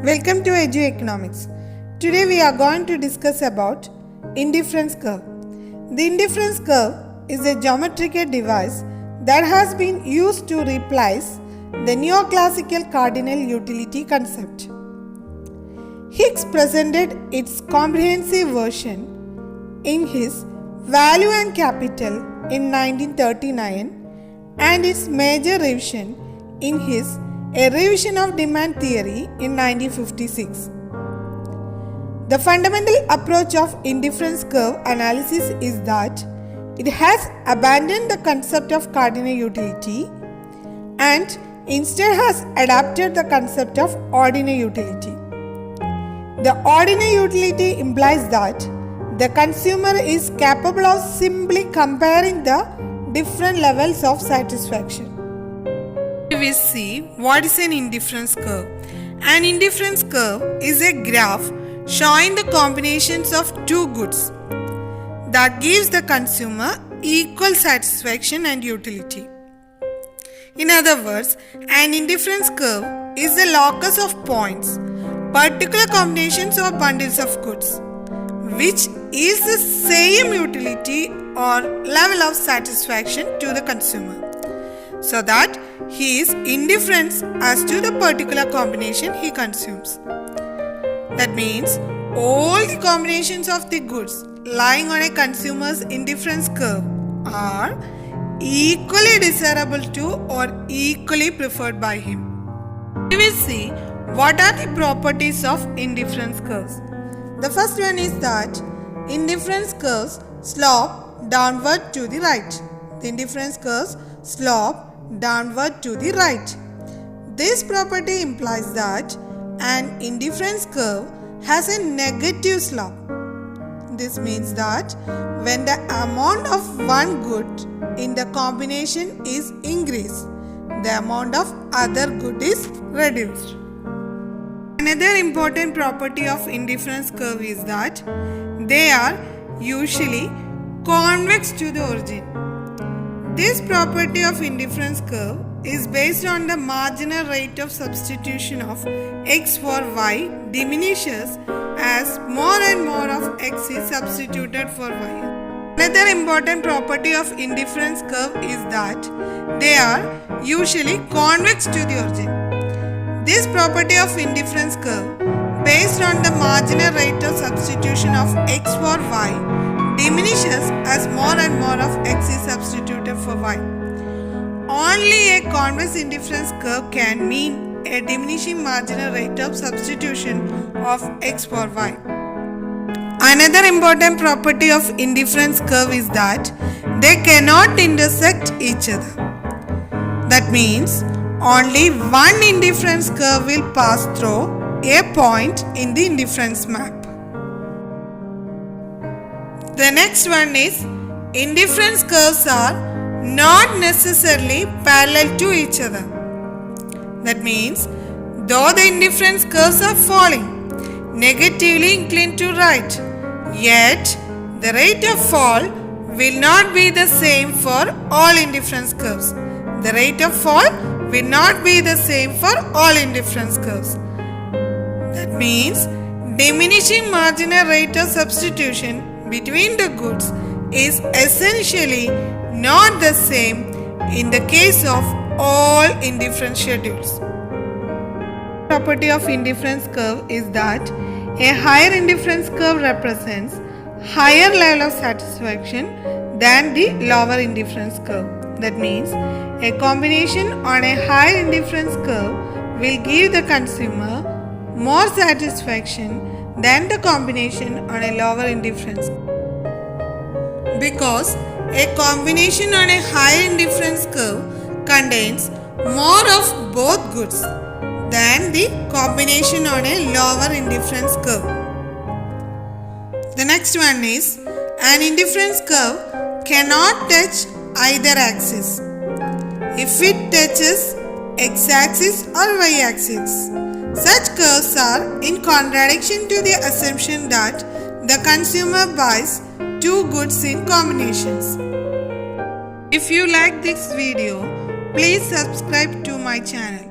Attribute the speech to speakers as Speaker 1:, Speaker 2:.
Speaker 1: Welcome to Edu Economics. Today we are going to discuss about indifference curve. The indifference curve is a geometrical device that has been used to replace the neoclassical cardinal utility concept. Higgs presented its comprehensive version in his Value and Capital in 1939 and its major revision in his A Revision of Demand Theory in 1956. The fundamental approach of indifference curve analysis is that it has abandoned the concept of cardinal utility and instead has adapted the concept of ordinal utility. The ordinal utility implies that the consumer is capable of simply comparing the different levels of satisfaction. We will see what is an indifference curve. An indifference curve is a graph showing the combinations of two goods that gives the consumer equal satisfaction and utility. In other words, an indifference curve is the locus of points, particular combinations or bundles of goods, which is the same utility or level of satisfaction to the consumer, so that he is indifferent as to the particular combination he consumes. That means all the combinations of the goods lying on a consumer's indifference curve are equally desirable to or equally preferred by him. We will see what are the properties of indifference curves. The first one is that indifference curves slope downward to the right. The indifference curves slope downward to the right. This property implies that an indifference curve has a negative slope. This means that when the amount of one good in the combination is increased, the amount of other good is reduced. Another important property of indifference curve is that they are usually convex to the origin. This property of indifference curve is based on the marginal rate of substitution of x for y diminishes as more and more of x is substituted for y. Another important property of indifference curve is that they are usually convex to the origin. This property of indifference curve, based on the marginal rate of substitution of x for y, diminishes as more and more of x is substituted for y. Only a convex indifference curve can mean a diminishing marginal rate of substitution of x for y. Another important property of indifference curve is that they cannot intersect each other. That means only one indifference curve will pass through a point in the indifference map. The next one is indifference curves are not necessarily parallel to each other. That means though the indifference curves are falling, negatively inclined to right, yet the rate of fall will not be the same for all indifference curves. The rate of fall will not be the same for all indifference curves. That means diminishing marginal rate of substitution between the goods is essentially not the same in the case of all indifference schedules. Property of indifference curve is that a higher indifference curve represents higher level of satisfaction than the lower indifference curve. That means a combination on a higher indifference curve will give the consumer more satisfaction than the combination on a lower indifference. Because a combination on a higher indifference curve contains more of both goods than the combination on a lower indifference curve. The next one is an indifference curve cannot touch either axis. If it touches x-axis or y-axis, such curves are in contradiction to the assumption that the consumer buys two goods in combinations. If you like this video, please subscribe to my channel.